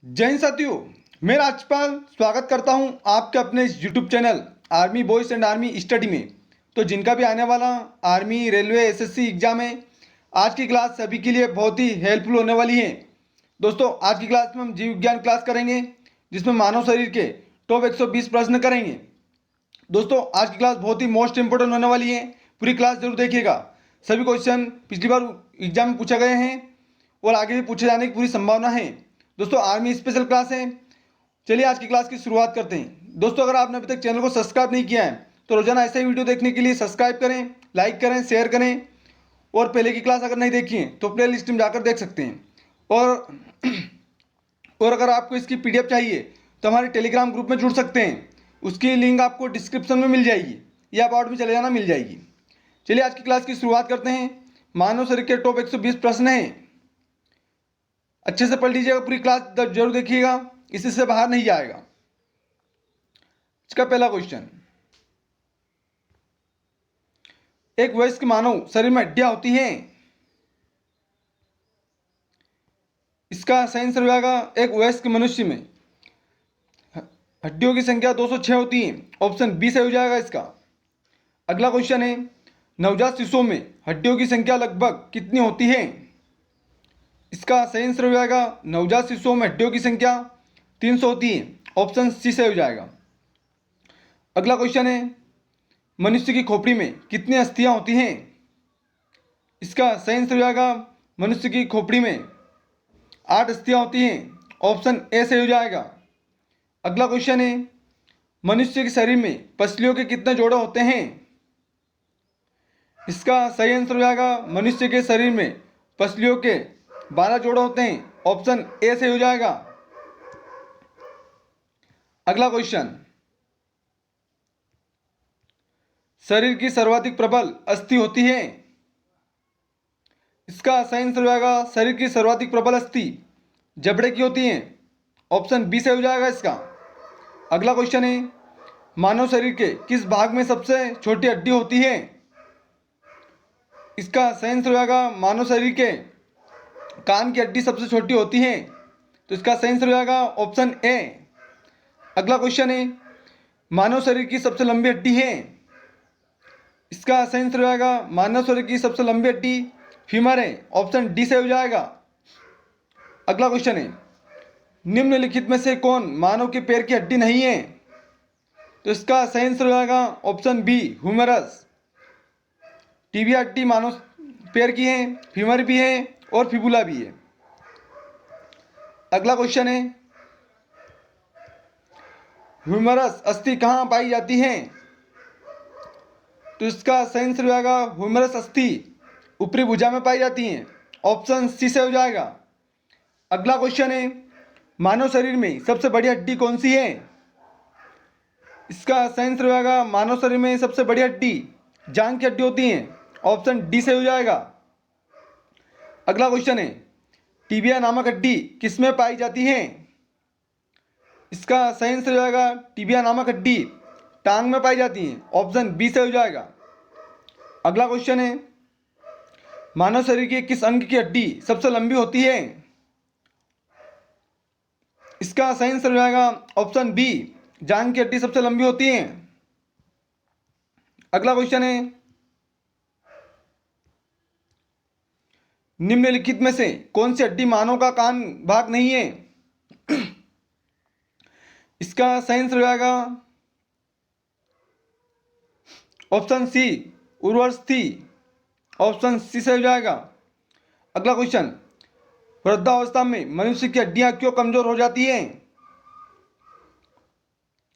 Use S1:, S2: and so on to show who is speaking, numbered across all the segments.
S1: जय हिंद साथियों, मैं राजपाल स्वागत करता हूं आपके अपने YouTube channel army boys and army study में। तो जिनका भी आने वाला आर्मी रेलवे एसएससी एग्जाम है, आज की क्लास सभी के लिए बहुत ही हेल्पफुल होने वाली है। दोस्तों, आज की क्लास में हम जीव विज्ञान क्लास करेंगे, जिसमें मानव शरीर के टॉप 120 प्रश्न करेंगे। दोस्तों, आज की क्लास बहुत ही मोस्ट इंपोर्टेंट होने वाली है, पूरी क्लास जरूर देखिएगा। सभी क्वेश्चन पिछली बार एग्जाम में पूछे गए हैं और आगे भी पूछे जाने की पूरी संभावना है। दोस्तों, आर्मी स्पेशल क्लास है। चलिए आज की क्लास की शुरुआत करते हैं। दोस्तों, अगर आपने अभी तक चैनल को सब्सक्राइब नहीं किया है तो रोजाना ऐसे ही वीडियो देखने के लिए सब्सक्राइब करें, लाइक करें, शेयर करें। और पहले की क्लास अगर नहीं देखी है तो प्ले लिस्ट में जाकर देख सकते हैं। और और अगर आपको इसकी पीडीएफ चाहिए तो हमारे टेलीग्राम ग्रुप में जुड़ सकते हैं। उसकी लिंक आपको डिस्क्रिप्शन में मिल जाएगी या अबाउट में चले जाना, मिल जाएगी। चलिए आज की क्लास की शुरुआत करते हैं। मानव शरीर के टॉप 120 प्रश्न हैं, अच्छे से पढ़ लीजिएगा, पूरी क्लास जरूर देखिएगा, इससे बाहर नहीं जाएगा। इसका पहला क्वेश्चन, एक वयस्क मानव शरीर में हड्डियां होती हैं, इसका सही आंसर हो जाएगा एक वयस्क मनुष्य में हड्डियों की संख्या 206 होती है। ऑप्शन बी से हो जाएगा इसका। अगला क्वेश्चन है, नवजात शिशुओं में हड्डियों की संख्या लगभग कितनी होती है, इसका सही आंसर हो जाएगा नवजात शिशुओं में हड्डियों की संख्या 300 होती है। ऑप्शन सी से हो जाएगा। अगला क्वेश्चन है, मनुष्य की खोपड़ी में कितनी अस्थियां होती हैं, इसका सही आंसर हो जाएगा मनुष्य की खोपड़ी में 8 अस्थियां होती हैं। ऑप्शन ए से हो जाएगा। अगला क्वेश्चन है, मनुष्य के शरीर में पसलियों के कितने जोड़े होते हैं, इसका सही आंसर हो जाएगा मनुष्य के शरीर में पसलियों के 12 जोड़े होते हैं। ऑप्शन ए से हो जाएगा। अगला क्वेश्चन, शरीर की सर्वाधिक प्रबल अस्थि होती है, इसका सही आंसर हो जाएगा शरीर की सर्वाधिक प्रबल अस्थि जबड़े की होती है। ऑप्शन बी से हो जाएगा इसका। अगला क्वेश्चन है, मानव शरीर के किस भाग में सबसे छोटी हड्डी होती है, इसका सही आंसर हो जाएगा मानव शरीर के कान की हड्डी सबसे छोटी होती है, तो इसका सही आंसर हो जाएगा ऑप्शन ए। अगला क्वेश्चन है, मानव शरीर की सबसे लंबी हड्डी है, इसका सही आंसर हो जाएगा मानव शरीर की सबसे लंबी हड्डी फीमर है। ऑप्शन डी से हो जाएगा। अगला क्वेश्चन है, निम्नलिखित में से कौन मानव के पैर की हड्डी नहीं है, तो इसका सही आंसर हो जाएगा ऑप्शन बी ह्यूमरस। टीबिया हड्डी मानव पैर की है, फीमर भी है और फिबुला भी है। अगला क्वेश्चन है, ह्यूमरस अस्थि कहाँ पाई जाती है, तो इसका सही आंसर हो जाएगा ह्यूमरस अस्थि ऊपरी भुजा में पाई जाती है। ऑप्शन सी से हो जाएगा। अगला क्वेश्चन है, मानव शरीर में सबसे बड़ी हड्डी कौन सी है, इसका सही आंसर हो जाएगा मानव शरीर में सबसे बड़ी हड्डी जांघ की हड्डी होती है। ऑप्शन डी से हो जाएगा। अगला क्वेश्चन है, टीबिया नामक हड्डी किसमें पाई जाती है, इसका सही आंसर हो जाएगा टीबिया नामक हड्डी टांग में पाई जाती है। ऑप्शन बी से हो जाएगा। अगला क्वेश्चन है, मानव शरीर के किस अंग की हड्डी सबसे लंबी होती है, इसका सही आंसर हो जाएगा ऑप्शन बी जांघ की हड्डी सबसे लंबी होती है। अगला क्वेश्चन है, निम्नलिखित में से कौन सी हड्डी मानव का कान भाग नहीं है, इसका सही आंसर हो जाएगा ऑप्शन सी उर्वरस्थि। ऑप्शन सी से हो जाएगा। अगला क्वेश्चन, वृद्धावस्था में मनुष्य की हड्डियां क्यों कमजोर हो जाती हैं,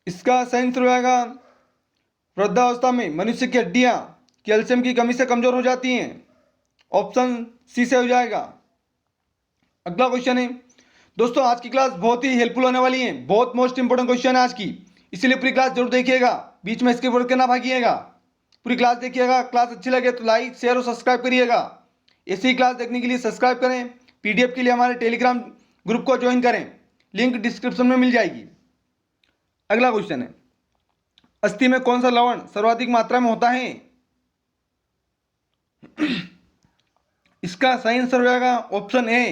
S1: इसका सही आंसर हो जाएगा वृद्धावस्था में मनुष्य की हड्डियां कैल्शियम की कमी से कमजोर हो जाती हैं। ऑप्शन सी से हो जाएगा। अगला क्वेश्चन है, दोस्तों आज की क्लास बहुत ही हेल्पफुल होने वाली है, बहुत मोस्ट इंपोर्टेंट क्वेश्चन है आज की, इसलिए पूरी क्लास जरूर देखिएगा, बीच में इसके वर्क ना भागिएगा, पूरी क्लास देखिएगा। क्लास अच्छी लगे तो लाइक शेयर और सब्सक्राइब करिएगा। ऐसी क्लास देखने के लिए सब्सक्राइब करें, पीडीएफ के लिए हमारे टेलीग्राम ग्रुप को ज्वाइन करें, लिंक डिस्क्रिप्शन में मिल जाएगी। अगला क्वेश्चन है, अस्थि में कौन सा लवण सर्वाधिक मात्रा में होता है, इसका सही आंसर हो जाएगा ऑप्शन ए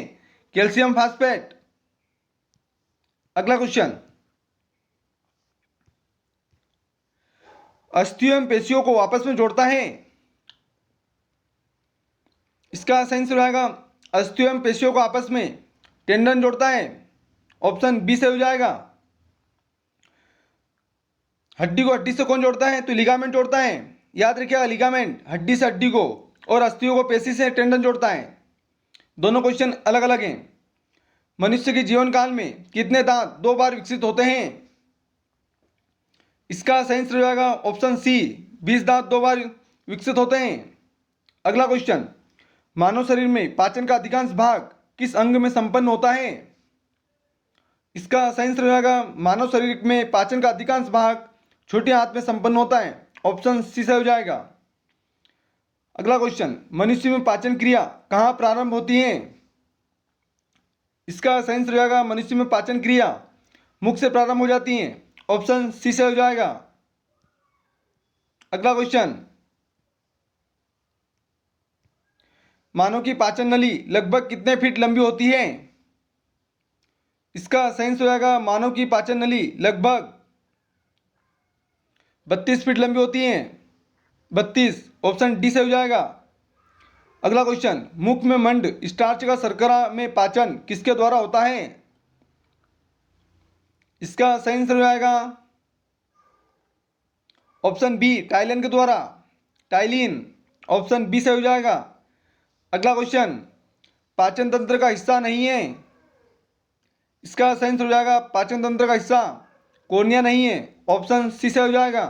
S1: कैल्शियम फास्फेट। अगला क्वेश्चन, अस्थियों एवं पेशियों को आपस में जोड़ता है। इसका सही आंसर हो जाएगा अस्थियों एवं पेशियों को आपस में टेंडन जोड़ता है। ऑप्शन बी से हो जाएगा। हड्डी को हड्डी से कौन जोड़ता है? तो लिगामेंट जोड़ता है। याद रखिएगा, लिगामेंट हड्डी से हड्डी को और अस्थियों को पेशी से टेंडन जोड़ता है। दोनों क्वेश्चन अलग अलग हैं। मनुष्य के जीवन काल में कितने दांत 2 बार विकसित होते हैं? इसका सही आंसर हो जाएगा ऑप्शन सी, 20 दांत 2 बार विकसित होते हैं। अगला क्वेश्चन, मानव शरीर में पाचन का अधिकांश भाग किस अंग में संपन्न होता है? इसका सही आंसर हो जाएगा मानव शरीर में पाचन का अधिकांश भाग छोटे हाथ में संपन्न होता है। ऑप्शन सी से हो जाएगा। अगला क्वेश्चन, मनुष्य में पाचन क्रिया कहाँ प्रारंभ होती है? इसका सही आंसर हो जाएगा मनुष्य में पाचन क्रिया मुख से प्रारंभ हो जाती है। ऑप्शन सी से हो जाएगा। अगला क्वेश्चन, मानव की पाचन नली लगभग कितने फीट लंबी होती है? इसका सही आंसर हो जाएगा मानव की पाचन नली लगभग 32 फीट लंबी होती है। 32, ऑप्शन डी से हो जाएगा। अगला क्वेश्चन, मुख में मंड स्टार्च का शर्करा में पाचन किसके द्वारा होता है? इसका सही आंसर हो जाएगा ऑप्शन बी, टाइलिन के द्वारा। टाइलिन, ऑप्शन बी से हो जाएगा। अगला क्वेश्चन, पाचन तंत्र का हिस्सा नहीं है। इसका सही आंसर हो जाएगा पाचन तंत्र का हिस्सा कोर्निया नहीं है। ऑप्शन सी से हो जाएगा।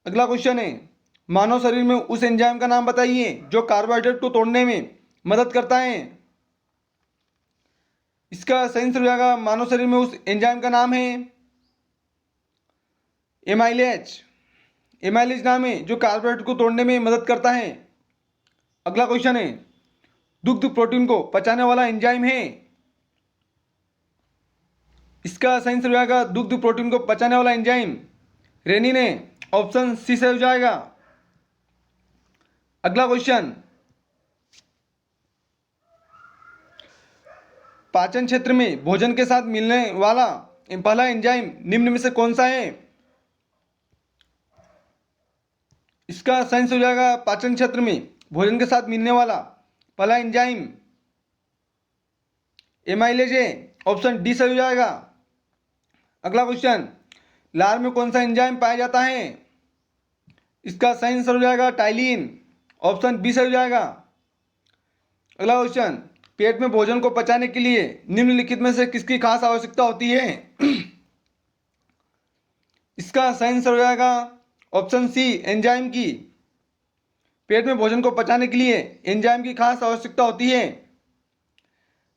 S1: अगला क्वेश्चन है, मानव शरीर में उस एंजाइम का नाम बताइए जो कार्बोहाइड्रेट को तोड़ने में मदद करता है। इसका सही आंसर हो जाएगा मानव शरीर में उस एंजाइम का नाम है एमाइलेज। एमाइलेज नाम है जो कार्बोहाइड्रेट को तोड़ने में मदद करता है। अगला क्वेश्चन है, दुग्ध प्रोटीन को पचाने वाला एंजाइम है। इसका सही आंसर हो जाएगा दुग्ध प्रोटीन को पचाने वाला एंजाइम रेनिन है। ऑप्शन सी से हो जाएगा। अगला क्वेश्चन, पाचन क्षेत्र में भोजन के साथ मिलने वाला पहला एंजाइम निम्न में से कौन सा है? इसका सही आंसर हो जाएगा पाचन क्षेत्र में भोजन के साथ मिलने वाला पहला एंजाइम एमाइलेज है। ऑप्शन डी से हो जाएगा। अगला क्वेश्चन, लार में कौन सा एंजाइम पाया जाता है? इसका सही आंसर हो जाएगा टाइलिन। ऑप्शन बी से हो जाएगा। अगला क्वेश्चन, पेट में भोजन को पचाने के लिए निम्नलिखित में से किसकी खास आवश्यकता होती है? इसका सही आंसर हो जाएगा ऑप्शन सी, एंजाइम की। पेट में भोजन को पचाने के लिए एंजाइम की खास आवश्यकता होती है।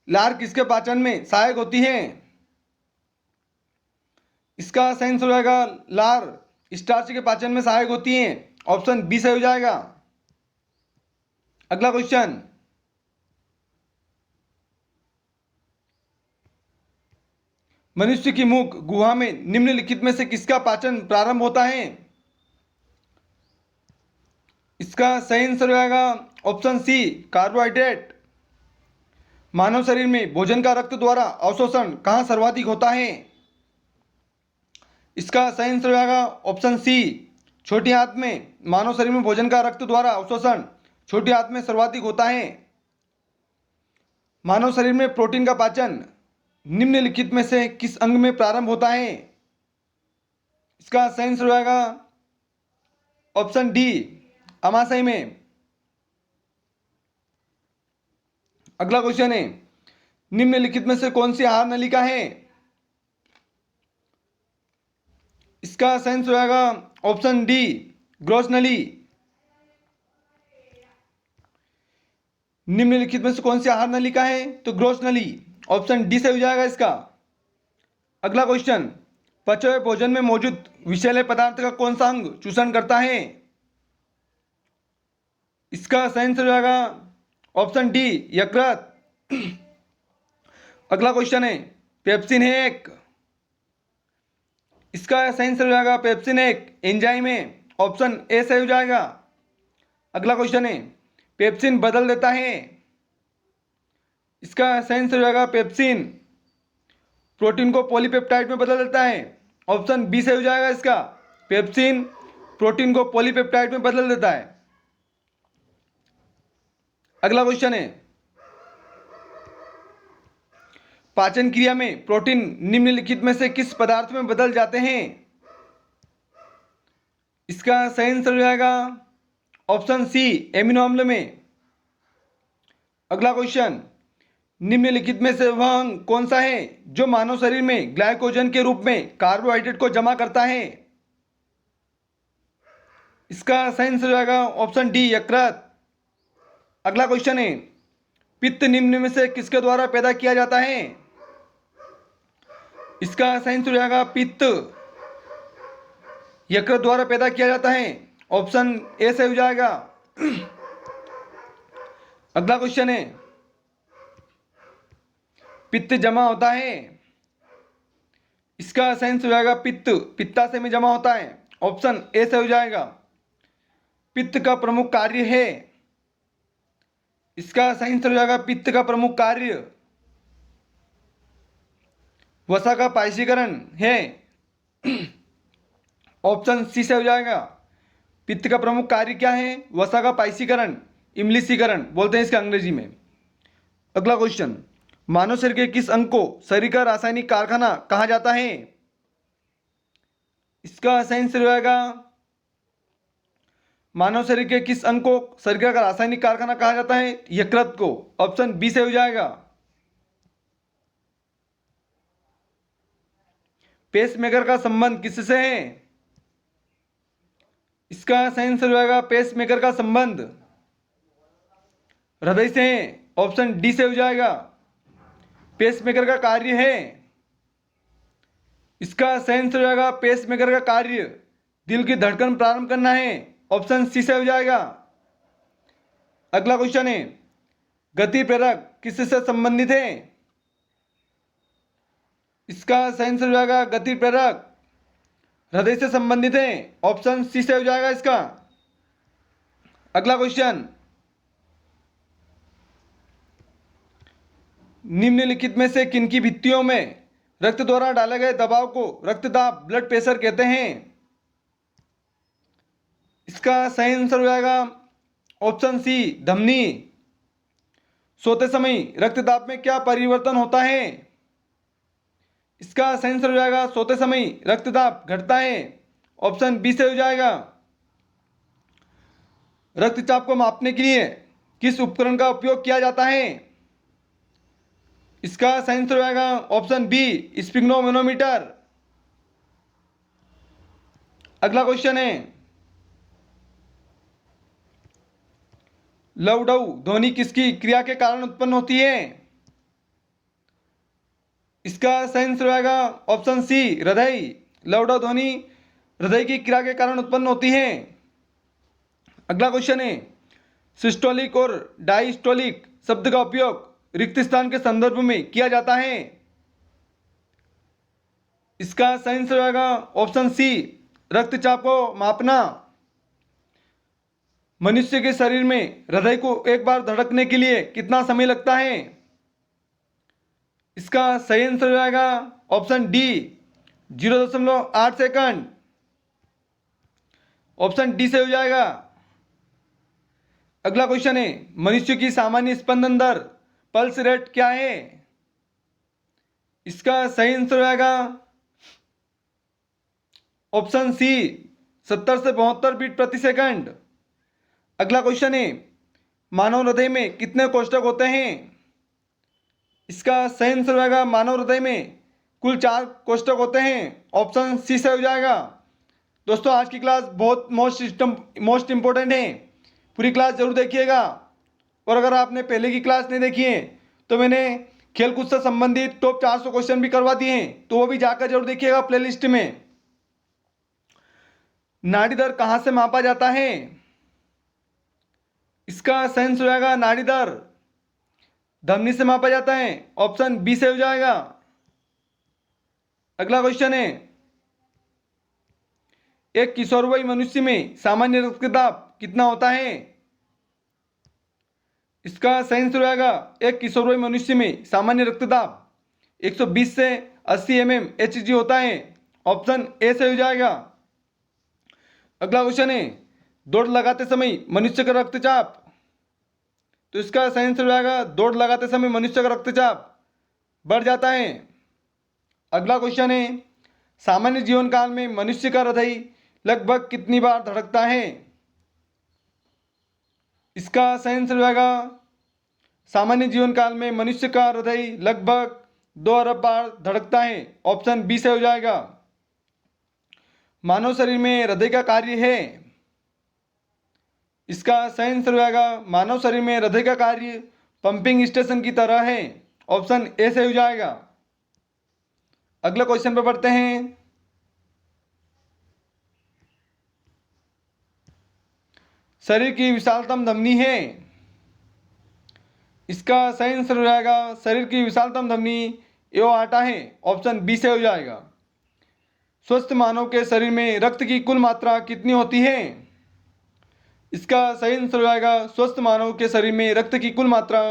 S1: लार किसके पाचन में सहायक होती है? इसका सही आंसर हो जाएगा लार स्टार्च के पाचन में सहायक होती है। ऑप्शन बी से हो जाएगा। अगला क्वेश्चन, मनुष्य की मुख गुहा में निम्नलिखित में से किसका पाचन प्रारंभ होता है? इसका सही आंसर हो जाएगा ऑप्शन सी, कार्बोहाइड्रेट। मानव शरीर में भोजन का रक्त द्वारा अवशोषण कहाँ सर्वाधिक होता है? इसका सही आंसर हो जाएगा ऑप्शन सी, छोटी आंत में। मानव शरीर में भोजन का रक्त द्वारा अवशोषण छोटी आंत में सर्वाधिक होता है। मानव शरीर में प्रोटीन का पाचन निम्नलिखित में से किस अंग में प्रारंभ होता है? इसका सही आंसर हो जाएगा ऑप्शन डी, अमाशय में। अगला क्वेश्चन है, निम्नलिखित में से कौन सी आहार नलिका है? इसका सही आंसर हो जाएगा ऑप्शन डी, ग्रोस नली। निम्नलिखित में से कौन सी आहार नलिका है? तो ग्रोस नली। ऑप्शन डी से हो जाएगा इसका। अगला क्वेश्चन, पचे हुए भोजन में मौजूद विषैले पदार्थ का कौन सा अंग चूषण करता है? इसका सही आंसर हो जाएगा ऑप्शन डी, यकृत। अगला क्वेश्चन है, पेप्सिन है एक। इसका सही आंसर हो जाएगा पेप्सिन एक एंजाइम है। ऑप्शन ए से हो जाएगा। अगला क्वेश्चन है, पेप्सिन बदल देता है। इसका सही आंसर हो जाएगा पेप्सिन प्रोटीन को पॉलीपेप्टाइड में बदल देता है? ऑप्शन बी सही हो जाएगा इसका। पेप्सिन प्रोटीन को पॉलीपेप्टाइड में बदल देता है। अगला क्वेश्चन है, पाचन क्रिया में प्रोटीन निम्नलिखित में से किस पदार्थ में बदल जाते हैं? इसका सही आंसर हो जाएगा ऑप्शन सी, एमिनो अम्ल में। अगला क्वेश्चन, निम्नलिखित में से वह अंग कौन सा है जो मानव शरीर में ग्लाइकोजन के रूप में कार्बोहाइड्रेट को जमा करता है? इसका सही आंसर हो जाएगा ऑप्शन डी, यकृत। अगला क्वेश्चन है, पित्त निम्न में से किसके द्वारा पैदा किया जाता है? इसका सही आंसर हो जाएगा पित्त यकृत द्वारा पैदा किया जाता है। ऑप्शन ए सही हो जाएगा। अगला क्वेश्चन है, पित्त जमा होता है? इसका सही आंसर हो जाएगा पित्त पित्ताशय में जमा होता है। ऑप्शन ए सही हो जाएगा। पित्त का प्रमुख कार्य है? इसका सही आंसर हो जाएगा पित्त का प्रमुख कार्य वसा का पायसीकरण है। ऑप्शन सी से हो जाएगा। पित्त का प्रमुख कार्य क्या है? वसा का पायसीकरण, इमलीसीकरण बोलते हैं इसके अंग्रेजी में। अगला क्वेश्चन, मानव शरीर के किस अंग को शरीर का रासायनिक कारखाना कहा जाता है? इसका सही आंसर हो जाएगा, मानव शरीर के किस अंग को शरीर का रासायनिक कारखाना कहा जाता है? यकृत को। ऑप्शन बी से हो जाएगा। पेसमेकर का संबंध किससे है? इसका सही आंसर हो जाएगा पेसमेकर का संबंध हृदय से है। ऑप्शन डी से हो जाएगा। पेसमेकर का कार्य है? इसका सही आंसर हो जाएगा पेसमेकर का कार्य दिल की धड़कन प्रारंभ करना है। ऑप्शन सी से हो जाएगा। अगला क्वेश्चन है, गति प्रेरक किससे संबंधित है? इसका सही आंसर हो जाएगा गति प्रेरक हृदय से संबंधित है। ऑप्शन सी से हो जाएगा इसका। अगला क्वेश्चन, निम्नलिखित में से किनकी भित्तियों में रक्त द्वारा डाले गए दबाव को रक्तदाब ब्लड प्रेशर कहते हैं? इसका सही आंसर हो जाएगा ऑप्शन सी, धमनी। सोते समय रक्तदाब में क्या परिवर्तन होता है? इसका सही आंसर हो जाएगा सोते समय रक्तदाब घटता है। ऑप्शन बी से हो जाएगा। रक्तचाप को मापने के लिए किस उपकरण का उपयोग किया जाता है? इसका सही आंसर हो जाएगा ऑप्शन बी, स्फिग्नोमेनोमीटर। अगला क्वेश्चन है, लवडव ध्वनि किसकी क्रिया के कारण उत्पन्न होती है? इसका सही आंसर हो जाएगा ऑप्शन सी, हृदय। लवडव ध्वनि हृदय की क्रिया के कारण उत्पन्न होती है। अगला क्वेश्चन है, सिस्टोलिक और डायस्टोलिक शब्द का उपयोग रिक्त स्थान के संदर्भ में किया जाता है? इसका सही आंसर हो जाएगा ऑप्शन सी, रक्तचाप को मापना। मनुष्य के शरीर में हृदय को एक बार धड़कने के लिए कितना समय लगता है? इसका सही आंसर हो जाएगा option D, 0.8 second. Option D से हो जाएगा। अगला क्वेश्चन है, मनुष्य की सामान्य स्पंदन दर पल्स रेट क्या है? इसका सही आंसर हो जाएगा ऑप्शन सी, 70 से 72 बीट प्रति सेकंड। अगला क्वेश्चन है, मानव हृदय में कितने कोष्ठक होते हैं? इसका सही आंसर हो जाएगा, मानव हृदय में कुल 4 कोष्ठक होते हैं। ऑप्शन सी से हो जाएगा। दोस्तों आज की क्लास बहुत मोस्ट इंपॉर्टेंट है, पूरी क्लास जरूर देखिएगा। और अगर आपने पहले की क्लास नहीं देखी है तो मैंने खेलकूद से संबंधित टॉप 400 क्वेश्चन भी करवा दिए हैं, तो वो भी जाकर जरूर देखिएगा प्लेलिस्ट में। नाड़ी दर कहाँ से मापा जाता है? इसका सही आंसर हो जाएगा नाड़ी दर धमनी से मापा जाता है। ऑप्शन बी से हो जाएगा। अगला क्वेश्चन है, एक किशोरवयी मनुष्य में सामान्य रक्तदाब कितना होता है? इसका सही आंसर हो जाएगा, एक किशोरवयी मनुष्य में सामान्य रक्तदाब 120 से 80 mm HG होता है। ऑप्शन ए सही हो जाएगा। अगला क्वेश्चन है दौड़ लगाते समय मनुष्य का रक्तचाप, तो इसका सही आंसर हो जाएगा दौड़ लगाते समय मनुष्य का रक्तचाप बढ़ जाता है। अगला क्वेश्चन है सामान्य जीवन काल में मनुष्य का हृदय लगभग कितनी बार धड़कता है, इसका सही आंसर हो जाएगा सामान्य जीवन काल में मनुष्य का हृदय लगभग 2 अरब बार धड़कता है। ऑप्शन बी सही हो जाएगा। मानव शरीर में हृदय का कार्य है, इसका सही आंसर हो जाएगा मानव शरीर में हृदय का कार्य पंपिंग स्टेशन की तरह है। ऑप्शन ए सही हो जाएगा। अगला क्वेश्चन पे बढ़ते हैं। शरीर की विशालतम धमनी है, इसका सही आंसर हो जाएगा शरीर की विशालतम धमनी एओर्टा है। ऑप्शन बी से हो जाएगा। स्वस्थ मानव के शरीर में रक्त की कुल मात्रा कितनी होती है, इसका सही आंसर हो जाएगा स्वस्थ मानव के शरीर में रक्त की कुल मात्रा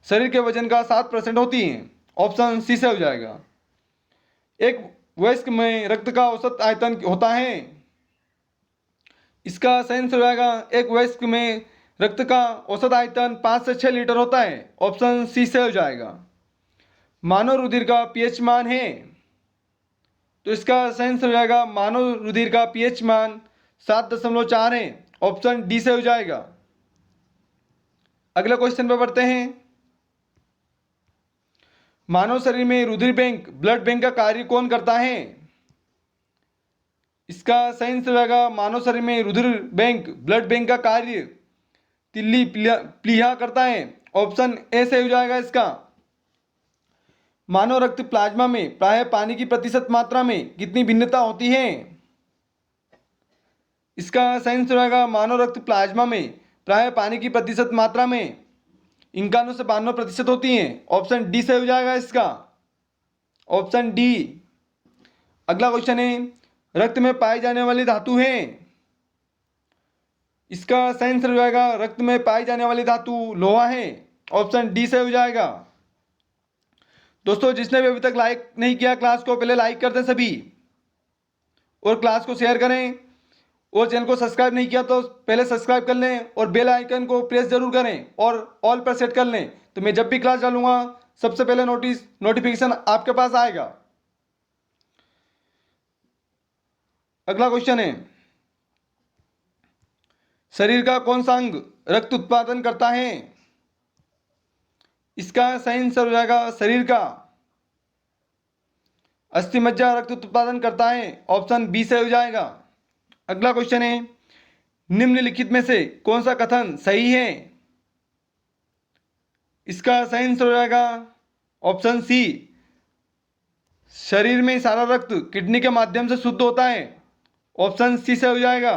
S1: शरीर के वजन का 7% होती है। ऑप्शन सी से हो जाएगा। एक वयस्क में रक्त का औसत आयतन होता है, इसका सही आंसर हो जाएगा एक वयस्क में रक्त का औसत आयतन 5 से 6 लीटर होता है। ऑप्शन सी से हो जाएगा। मानव रुधिर का पीएच मान है, तो इसका सही आंसर हो जाएगा मानव रुधिर का पीएच मान 7.4 है। ऑप्शन डी से हो जाएगा। अगला क्वेश्चन पे बढ़ते हैं। मानव शरीर में रुधिर बैंक ब्लड बैंक का कार्य कौन करता है, इसका सही आंसर हो जाएगा मानव शरीर में रुधिर बैंक ब्लड बैंक का कार्य तिल्ली प्लीहा करता है। ऑप्शन ए सही हो जाएगा इसका। मानव रक्त प्लाज्मा में प्राय पानी की प्रतिशत मात्रा में कितनी भिन्नता होती है, इसका सही आंसर होगा मानव रक्त प्लाज्मा में प्राय पानी की प्रतिशत मात्रा में 51 से 92% होती है। ऑप्शन डी सही हो जाएगा इसका। Option D. अगला क्वेश्चन है रक्त में पाई जाने वाली धातु है, इसका सही आंसर हो जाएगा रक्त में पाई जाने वाली धातु लोहा है। ऑप्शन डी सही हो जाएगा। दोस्तों जिसने भी अभी तक लाइक नहीं किया क्लास को पहले लाइक कर दें सभी, और क्लास को शेयर करें, और चैनल को सब्सक्राइब नहीं किया तो पहले सब्सक्राइब कर लें और बेल आइकन को प्रेस जरूर करें और ऑल पर सेट कर लें, तो मैं जब भी क्लास डालूंगा सबसे पहले नोटिफिकेशन आपके पास आएगा। अगला क्वेश्चन है शरीर का कौन सा अंग रक्त उत्पादन करता है, इसका सही आंसर हो जाएगा शरीर का अस्थिमज्जा रक्त उत्पादन करता है। ऑप्शन बी से हो जाएगा। अगला क्वेश्चन है निम्नलिखित में से कौन सा कथन सही है, इसका सही आंसर हो जाएगा ऑप्शन सी शरीर में सारा रक्त किडनी के माध्यम से शुद्ध होता है। ऑप्शन सी से हो जाएगा।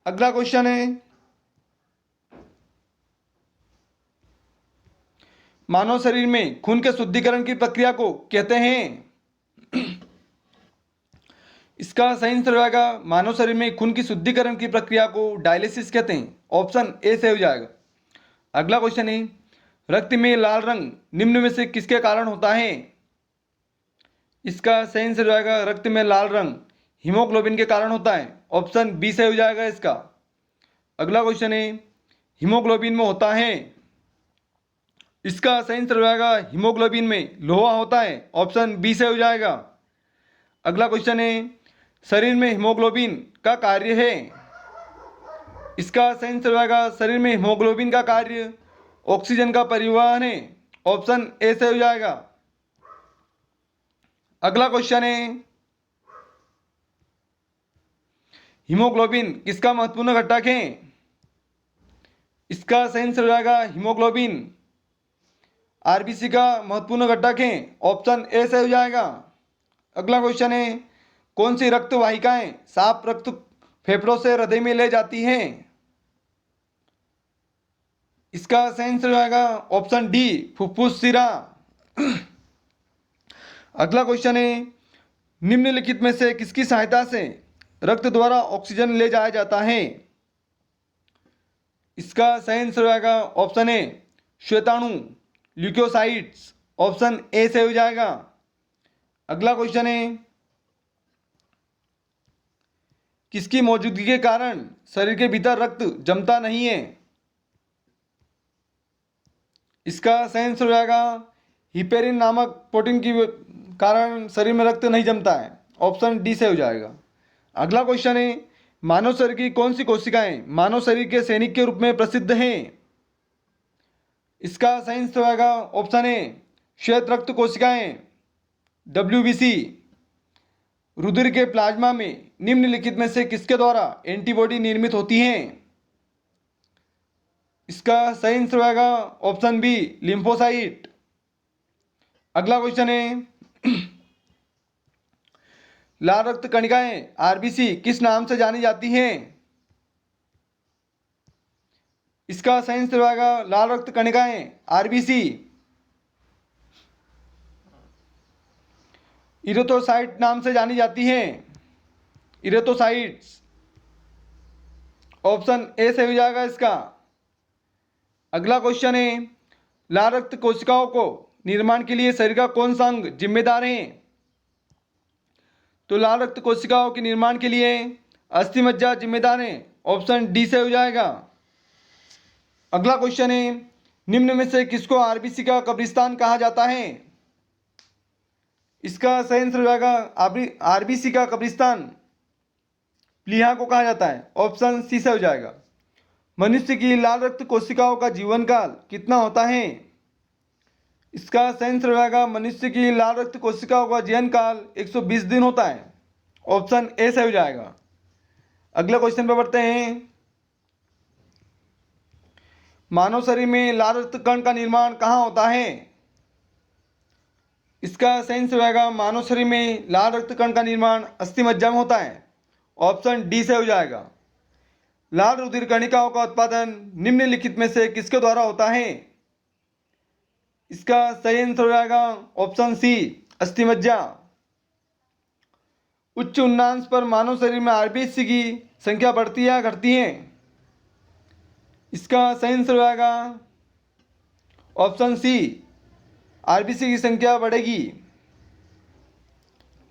S1: अगला क्वेश्चन है मानव शरीर में खून के शुद्धिकरण की प्रक्रिया को कहते हैं, इसका सही आंसर हो जाएगा मानव शरीर में खून की शुद्धिकरण की प्रक्रिया को डायलिसिस कहते हैं। ऑप्शन ए से हो जाएगा। अगला क्वेश्चन है रक्त में लाल रंग निम्न में से किसके कारण होता है, इसका सही आंसर हो जाएगा रक्त में लाल रंग हीमोग्लोबिन के कारण होता है। ऑप्शन बी से हो जाएगा इसका। अगला क्वेश्चन है हीमोग्लोबिन में होता है, इसका सही आंसर हो जाएगा हीमोग्लोबिन में लोहा होता है। ऑप्शन बी से हो जाएगा। अगला क्वेश्चन है शरीर में हीमोग्लोबिन का कार्य है, इसका सही आंसर हो जाएगा शरीर में हीमोग्लोबिन का कार्य ऑक्सीजन का परिवहन है। ऑप्शन ए से हो जाएगा। अगला क्वेश्चन है हीमोग्लोबिन किसका महत्वपूर्ण घटक है, इसका सही आंसर हो जाएगा हीमोग्लोबिन आरबीसी का महत्वपूर्ण घटक है। ऑप्शन ए से हो जाएगा। अगला क्वेश्चन है कौन सी रक्त वाहिकाएं साफ रक्त फेफड़ों से हृदय में ले जाती हैं, इसका सही आंसर हो जाएगा ऑप्शन डी फुफ्फुस शिरा। अगला क्वेश्चन है निम्नलिखित में से किसकी सहायता से रक्त द्वारा ऑक्सीजन ले जाया जाता है, इसका सही आंसर हो जाएगा ऑप्शन ए श्वेताणु ल्यूकोसाइट्स। ऑप्शन ए से हो जाएगा। अगला क्वेश्चन है, किसकी मौजूदगी के कारण शरीर के भीतर रक्त जमता नहीं है? इसका सही आंसर हो जाएगा हिपेरिन नामक प्रोटीन की कारण शरीर में रक्त नहीं जमता है। ऑप्शन डी से हो जाएगा। अगला क्वेश्चन है, मानव शरीर की कौन सी कोशिकाएं मानव शरीर के सैनिक के रूप में प्रसिद्ध हैं? इसका सही आंसर हो जाएगा ऑप्शन ए श्वेत रक्त कोशिकाएं WBC। रुधिर के प्लाज्मा में निम्नलिखित में से किसके द्वारा एंटीबॉडी निर्मित होती हैं? इसका सही आंसर हो जाएगा ऑप्शन बी लिम्फोसाइट। अगला क्वेश्चन है, लाल रक्त कणिकाएं RBC किस नाम से जानी जाती हैं? इसका सही आंसर हो जाएगा लाल रक्त कणिकाएं RBC इरेथ्रोसाइट नाम से जानी जाती हैं। इरेथ्रोसाइट्स ऑप्शन ए से हो जाएगा इसका। अगला क्वेश्चन है, लाल रक्त कोशिकाओं को निर्माण के लिए शरीर का कौन सा अंग जिम्मेदार है? तो लाल रक्त कोशिकाओं के निर्माण के लिए अस्थि मज्जा जिम्मेदार है। ऑप्शन डी से हो जाएगा। अगला क्वेश्चन है, निम्न में से किसको RBC का कब्रिस्तान कहा जाता है? इसका सही आंसर हो जाएगा RBC का कब्रिस्तान प्लीहा को कहा जाता है। ऑप्शन सी से हो जाएगा। मनुष्य की लाल रक्त कोशिकाओं का जीवन काल कितना होता है? इसका सही आंसर हो जाएगा मनुष्य की लाल रक्त कोशिकाओं का जीवन काल 120 दिन होता है। ऑप्शन ए से हो जाएगा। अगले क्वेश्चन पर बढ़ते हैं, मानव शरीर में लाल रक्त कण का निर्माण कहाँ होता है? इसका सही आंसर हो जाएगा मानव शरीर में लाल रक्त कण का निर्माण अस्थि मज्जा में होता है। ऑप्शन डी से हो जाएगा। लाल रुधिर कणिकाओं का उत्पादन निम्नलिखित में से किसके द्वारा होता है? इसका सही आंसर हो जाएगा ऑप्शन सी अस्थि मज्जा। उच्च उन्नांश पर मानव शरीर में RBC की संख्या बढ़ती है या घटती है? इसका सही आंसर हो जाएगा ऑप्शन सी RBC की संख्या बढ़ेगी।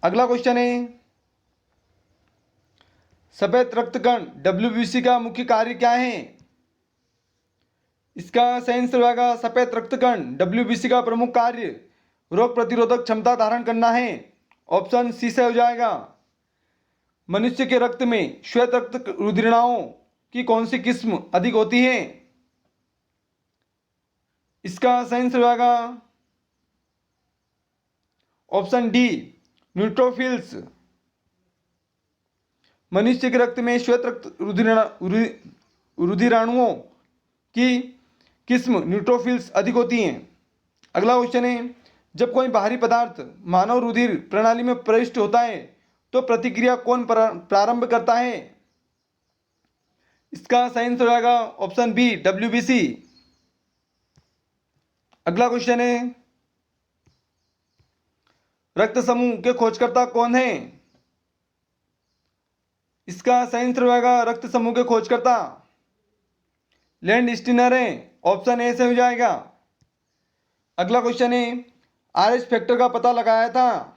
S1: अगला क्वेश्चन है, सफेद रक्त कण WBC का मुख्य कार्य क्या है? इसका सही आंसर होगा सफेद रक्त कण WBC का प्रमुख कार्य रोग प्रतिरोधक क्षमता धारण करना है। ऑप्शन सी से हो जाएगा। मनुष्य के रक्त में श्वेत रक्त रुधिरणाओं की कौन सी किस्म अधिक होती है? इसका सही आंसर होगा ऑप्शन डी न्यूट्रोफिल्स। मनुष्य के रक्त में श्वेत रक्त रुधिराणुओं की किस्म न्यूट्रोफिल्स अधिक होती हैं। अगला क्वेश्चन है, जब कोई बाहरी पदार्थ मानव रुधिर प्रणाली में प्रविष्ट होता है तो प्रतिक्रिया कौन प्रारंभ करता है? इसका सही आंसर हो जाएगा ऑप्शन बी WBC। अगला क्वेश्चन है, रक्त समूह के खोजकर्ता कौन है? इसका सही आंसर होगा रक्त समूह के खोजकर्ता लैंड स्टीनर है। ऑप्शन ए से हो जाएगा। अगला क्वेश्चन है, RH फैक्टर का पता लगाया था।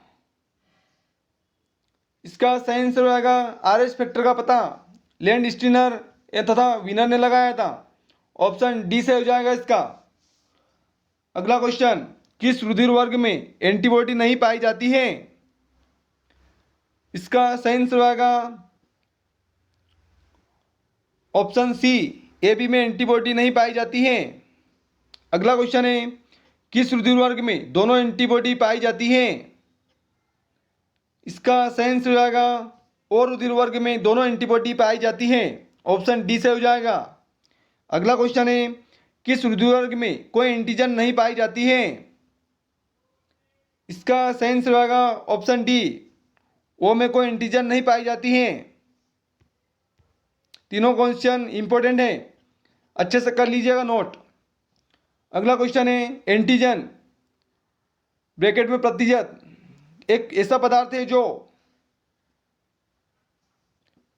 S1: इसका सही आंसर होगा RH फैक्टर का पता लैंड स्टीनर तथा विनर ने लगाया था। ऑप्शन डी से हो जाएगा इसका। अगला क्वेश्चन, किस रुधिर वर्ग में एंटीबॉडी नहीं पाई जाती है? इसका सही आंसर होगा ऑप्शन सी AB में एंटीबॉडी नहीं पाई जाती है। अगला क्वेश्चन है, किस रुधिर वर्ग में दोनों एंटीबॉडी पाई जाती है? इसका सही आंसर होगा और रुधिर वर्ग में दोनों एंटीबॉडी पाई जाती है। ऑप्शन डी से हो जाएगा। अगला क्वेश्चन है, किस रुधिर वर्ग में कोई एंटीजन नहीं पाई जाती है? इसका सही आंसर होगा ऑप्शन डी ओ में कोई एंटीजन नहीं पाई जाती है। तीनों क्वेश्चन इंपॉर्टेंट है, अच्छे से कर लीजिएगा नोट। अगला क्वेश्चन है, एंटीजन ब्रैकेट में प्रतिशत एक ऐसा पदार्थ है जो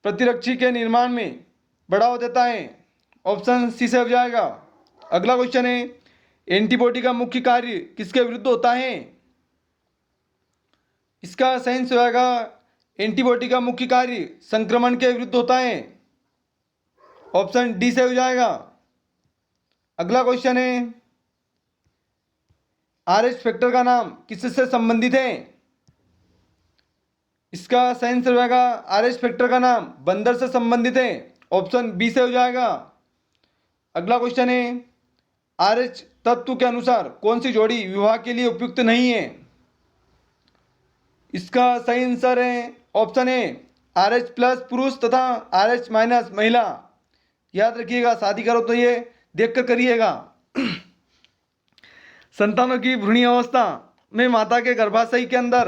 S1: प्रतिरक्षी के निर्माण में बढ़ावा देता है। ऑप्शन सी से हो जाएगा। अगला क्वेश्चन है, एंटीबॉडी का मुख्य कार्य किसके विरुद्ध होता है? इसका सही आंसर होगा एंटीबॉडी का मुख्य कार्य संक्रमण के विरुद्ध होता है। ऑप्शन डी से हो जाएगा। अगला क्वेश्चन है आरएच फैक्टर का नाम किससे संबंधित है? इसका सही आंसर होगा आरएच फैक्टर का नाम बंदर से संबंधित है। ऑप्शन बी से हो जाएगा। अगला क्वेश्चन है आरएच तत्व के अनुसार कौन सी जोड़ी विवाह के लिए उपयुक्त नहीं है? इसका सही आंसर है ऑप्शन ए आरएच प्लस पुरुष तथा आरएच माइनस महिला। याद रखिएगा, शादी करो तो ये देखकर करिएगा। संतानों की भ्रूण अवस्था में माता के गर्भाशय के अंदर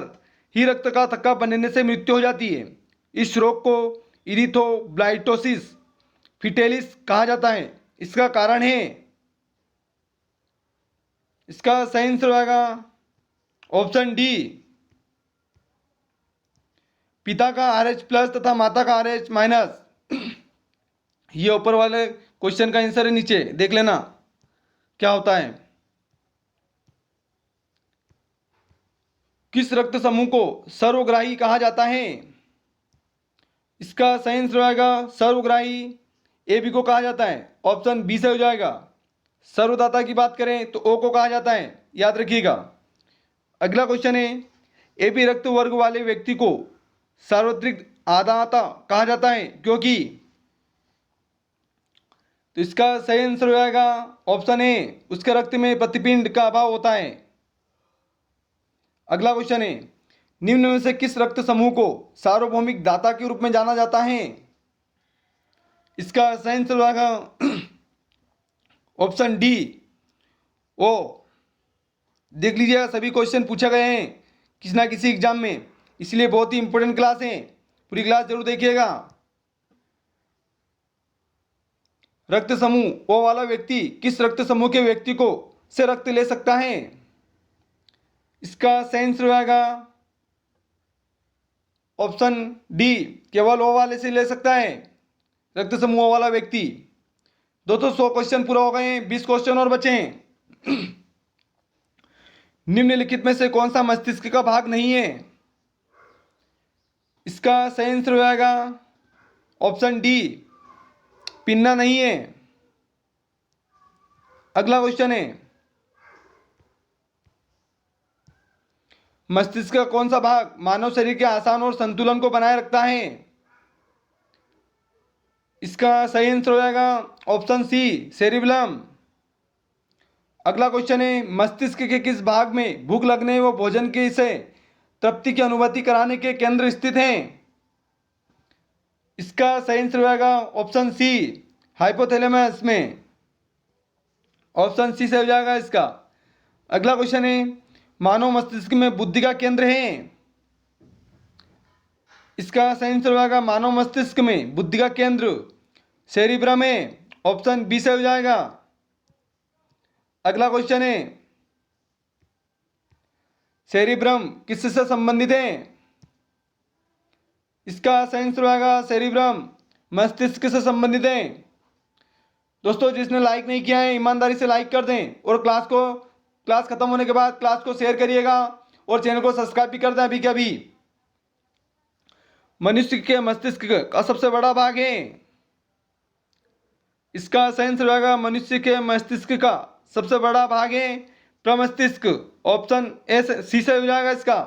S1: ही रक्त का थक्का बनने से मृत्यु हो जाती है। इस रोग को इरिथ्रोब्लाइटोसिस फिटेलिस कहा जाता है। इसका कारण है, इसका सही आंसर होगा ऑप्शन डी पिता का आरएच प्लस तथा माता का आरएच माइनस। ये ऊपर वाले क्वेश्चन का आंसर है, नीचे देख लेना क्या होता है। किस रक्त समूह को सर्वग्राही कहा जाता है? इसका सही आंसर होगा सर्वग्राही ए बी को कहा जाता है। ऑप्शन बी से हो जाएगा। सर्वदाता की बात करें तो ओ को कहा जाता है, याद रखिएगा। अगला क्वेश्चन है ए बी रक्त वर्ग वाले व्यक्ति को सार्वत्रिक आदाता कहा जाता है क्योंकि? तो इसका सही आंसर हो जाएगा ऑप्शन ए उसके रक्त में प्रतिपिंड का अभाव होता है। अगला क्वेश्चन है निम्न में से किस रक्त समूह को सार्वभौमिक दाता के रूप में जाना जाता है? इसका सही आंसर होगा ऑप्शन डी ओ। देख लीजिएगा, सभी क्वेश्चन पूछे गए हैं किसी ना किसी एग्जाम में, इसलिए बहुत ही इंपॉर्टेंट क्लास है, पूरी क्लास जरूर देखिएगा। रक्त समूह ओ वाला व्यक्ति किस रक्त समूह के व्यक्ति को से रक्त ले सकता है? इसका सही आंसर होगा ऑप्शन डी केवल ओ वाले से ले सकता है रक्त समूह वाला व्यक्ति। दोस्तों 100 क्वेश्चन पूरा हो गए हैं, 20 क्वेश्चन और बचे हैं। निम्नलिखित में से कौन सा मस्तिष्क का भाग नहीं है? इसका सही आंसर हो जाएगा ऑप्शन डी पिन्ना नहीं है। अगला क्वेश्चन है मस्तिष्क का कौन सा भाग मानव शरीर के आसान और संतुलन को बनाए रखता है? इसका सही आंसर हो जाएगा ऑप्शन सी सेरिबेलम। अगला क्वेश्चन है मस्तिष्क के किस भाग में भूख लगने व भोजन के से तृप्ति की अनुभूति कराने के केंद्र स्थित हैं? इसका सही आंसर हो जाएगा ऑप्शन सी हाइपोथैलेमस में। ऑप्शन सी से हो जाएगा इसका। अगला क्वेश्चन है मानव मस्तिष्क में बुद्धि का केंद्र है। इसका सही आंसर होगा मानव मस्तिष्क में बुद्धि का केंद्र सेरिब्रम है। ऑप्शन बी से हो जाएगा। अगला क्वेश्चन है सेरिब्रम किससे संबंधित है? इसका सही आंसर होगा सेरिब्रम मस्तिष्क से संबंधित है। दोस्तों जिसने लाइक नहीं किया है ईमानदारी से लाइक कर दें और क्लास खत्म होने के बाद क्लास को शेयर करिएगा और चैनल को सब्सक्राइब भी कर दें अभी के अभी। मनुष्य के मस्तिष्क का सबसे बड़ा भाग है। इसका सही आंसर होगा मनुष्य के मस्तिष्क का सबसे बड़ा भाग है प्रमस्तिष्क। ऑप्शन ए सी से हो जाएगा इसका।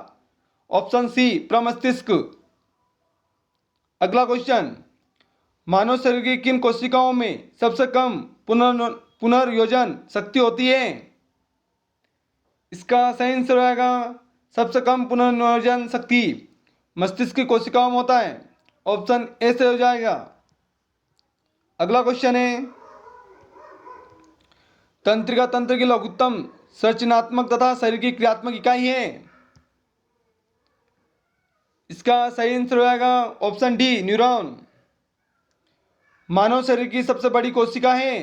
S1: ऑप्शन सी प्रमस्तिष्क। अगला क्वेश्चन मानव शरीर की किन कोशिकाओं में सबसे कम पुनर्योजन शक्ति होती है? इसका सही आंसर होगा सबसे कम पुनर्योजन शक्ति मस्तिष्क की कोशिकाओं में होता है। ऑप्शन ए से हो जाएगा। अगला क्वेश्चन है तंत्रिका तंत्र की लघुत्तम संरचनात्मक तथा शरीर की क्रियात्मक इकाई है। इसका सही आंसर होगा ऑप्शन डी न्यूरॉन। मानव शरीर की सबसे बड़ी कोशिका है।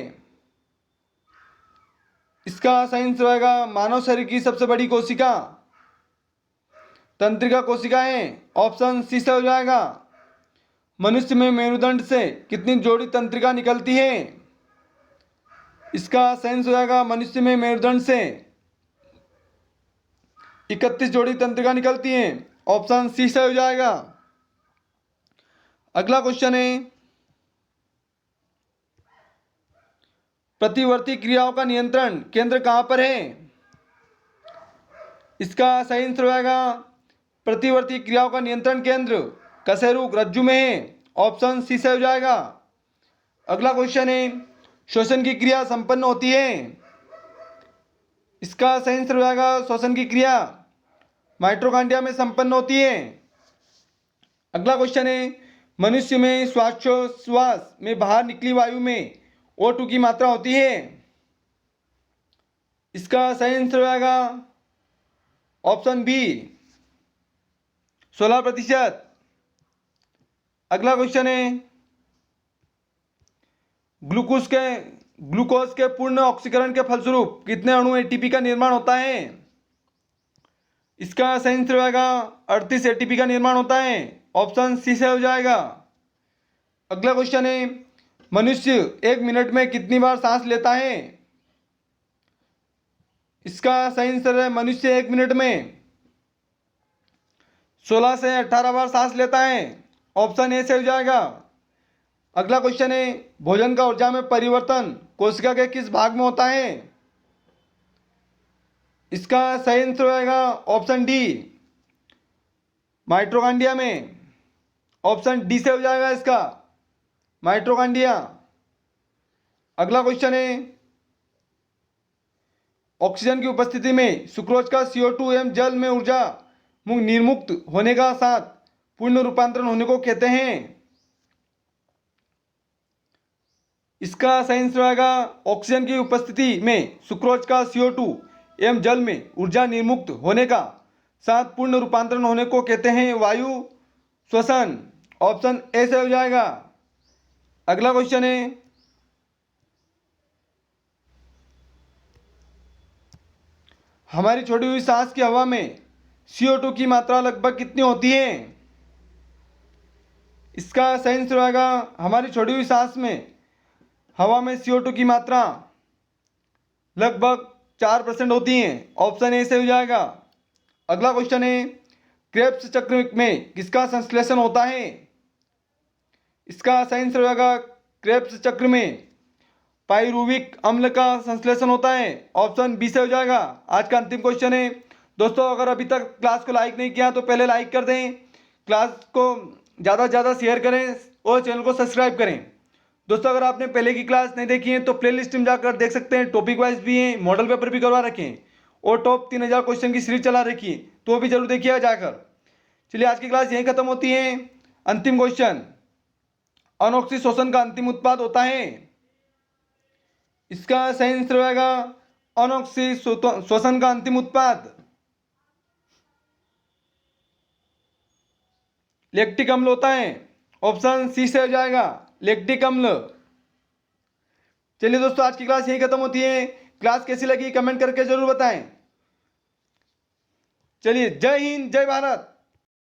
S1: इसका सही आंसर होगा मानव शरीर की सबसे बड़ी कोशिका तंत्रिका कोशिका है। ऑप्शन सी से हो जाएगा। मनुष्य में मेरुदंड से कितनी जोड़ी तंत्रिका निकलती है? इसका सही आंसर होगा मनुष्य में मेरुदंड से 31 जोड़ी तंत्रिका निकलती हैं। ऑप्शन सी से हो जाएगा। अगला क्वेश्चन है, प्रतिवर्ती क्रियाओं का नियंत्रण केंद्र कहाँ पर है? इसका सही आंसर हो जाएगा प्रतिवर्ती क्रियाओं का नियंत्रण केंद्र कशेरुक रज्जु में है। ऑप्शन सी से हो जाएगा। अगला क्वेश्चन है, श्वसन की क्रिया संपन्न होती है। इसका सही आंसर हो जाएगा श्वसन की क्रिया माइटोकॉन्ड्रिया में संपन्न होती है। अगला क्वेश्चन है, मनुष्य में श्वासोच्छ्वास में बाहर निकली वायु में O2 की मात्रा होती है। इसका सही आंसर हो जाएगा ऑप्शन बी 16%। अगला क्वेश्चन है, ग्लूकोज के पूर्ण ऑक्सीकरण के फलस्वरूप कितने अणु एटीपी का निर्माण होता है? इसका सही आंसर हो जाएगा 38 एटीपी का निर्माण होता है। ऑप्शन सी से हो जाएगा। अगला क्वेश्चन है, मनुष्य 1 मिनट में कितनी बार सांस लेता है? इसका सही आंसर है मनुष्य 1 मिनट में 16 से 18 बार सांस लेता है। ऑप्शन ए से हो जाएगा। अगला क्वेश्चन है, भोजन का ऊर्जा में परिवर्तन कोशिका के किस भाग में होता है? इसका सही आंसर हो जाएगा ऑप्शन डी माइटोकॉन्ड्रिया में। ऑप्शन डी से हो जाएगा इसका माइटोकॉन्ड्रिया। अगला क्वेश्चन है, ऑक्सीजन की उपस्थिति में सुक्रोज का CO2 एवं जल में ऊर्जा निर्मुक्त होने का साथ पूर्ण रूपांतरण होने को कहते हैं। इसका सही आंसर आएगा ऑक्सीजन की उपस्थिति में सुक्रोज का CO2 एवं जल में ऊर्जा निर्मुक्त होने का साथ पूर्ण रूपांतरण होने को कहते हैं वायु श्वसन। ऑप्शन ए से हो जाएगा। अगला क्वेश्चन है, हमारी छोड़ी हुई सांस की हवा में CO2 की मात्रा लगभग कितनी होती है? इसका सही आंसर आएगा हमारी छोड़ी हुई सांस में हवा में CO2 की मात्रा लगभग 4% होती है। ऑप्शन ए से हो जाएगा। अगला क्वेश्चन है, क्रेब्स चक्र में किसका संश्लेषण होता है? इसका सही आंसर होगा क्रेब्स चक्र में पाइरुविक अम्ल का संश्लेषण होता है। ऑप्शन बी से हो जाएगा। आज का अंतिम क्वेश्चन है दोस्तों, अगर अभी तक क्लास को लाइक नहीं किया तो पहले लाइक कर दें, क्लास को ज़्यादा से ज़्यादा शेयर करें और चैनल को सब्सक्राइब करें। दोस्तों अगर आपने पहले की क्लास नहीं देखी है तो प्लेलिस्ट में जाकर देख सकते हैं, टॉपिक वाइज भी हैं, मॉडल पेपर भी करवा रखे हैं और टॉप 3000 क्वेश्चन की सीरीज चला रखी है, तो भी जरूर देखिएगा जाकर। चलिए आज की क्लास यहीं खत्म होती है। अंतिम क्वेश्चन, अनोक्सी शोषण का अंतिम उत्पाद होता है। इसका सही आंसर होगा अनोक्सी शोषण का अंतिम उत्पाद लैक्टिक अम्ल होता है। ऑप्शन सी से हो जाएगा लैक्टिक अम्ल। चलिए दोस्तों आज की क्लास यहीं खत्म होती है। क्लास कैसी लगी कमेंट करके जरूर बताएं। चलिए जय हिंद जय भारत।